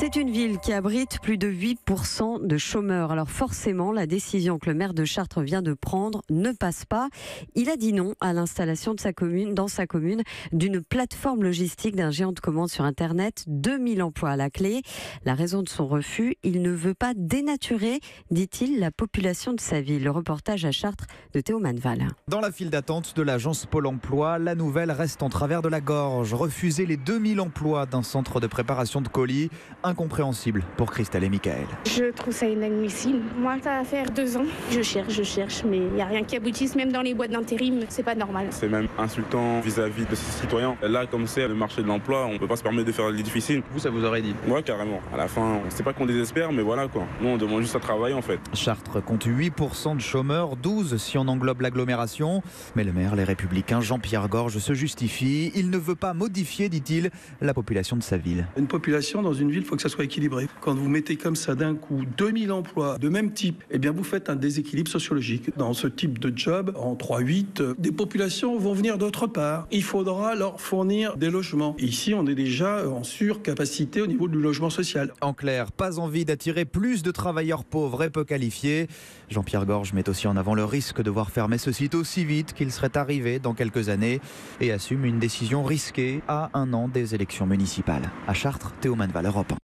C'est une ville qui abrite plus de 8% de chômeurs. Alors forcément, la décision que le maire de Chartres vient de prendre ne passe pas. Il a dit non à l'installation de dans sa commune, d'une plateforme logistique d'un géant de commandes sur Internet. 2000 emplois à la clé. La raison de son refus, il ne veut pas dénaturer, dit-il, la population de sa ville. Le reportage à Chartres de Théo Manval. Dans la file d'attente de l'agence Pôle emploi, la nouvelle reste en travers de la gorge. Refuser les 2000 emplois d'un centre de préparation de colis, incompréhensible pour Christelle et Michael. Je trouve ça inadmissible. Moi, ça va faire 2 ans. Je cherche, mais il n'y a rien qui aboutisse, même dans les boîtes d'intérim, c'est pas normal. C'est même insultant vis-à-vis de ses citoyens. Là, comme c'est le marché de l'emploi, on ne peut pas se permettre de faire les difficiles. Vous, ça vous aurait dit? Ouais, carrément. À la fin, c'est pas qu'on désespère, mais voilà quoi. Nous, on demande juste à travailler en fait. Chartres compte 8% de chômeurs, 12 si on englobe l'agglomération. Mais le maire, les Républicains, Jean-Pierre Gorge, se justifie. Il ne veut pas modifier, dit-il, la population de sa ville. Une population dans une ville, il faut que ça soit équilibré. Quand vous mettez comme ça d'un coup 2000 emplois de même type, eh bien vous faites un déséquilibre sociologique. Dans ce type de job, en 3-8, des populations vont venir d'autre part. Il faudra leur fournir des logements. Ici, on est déjà en surcapacité au niveau du logement social. En clair, pas envie d'attirer plus de travailleurs pauvres et peu qualifiés. Jean-Pierre Gorge met aussi en avant le risque de voir fermer ce site aussi vite qu'il serait arrivé dans quelques années et assume une décision risquée à 1 an des élections municipales. À Chartres, Théo Manval, Europe 1.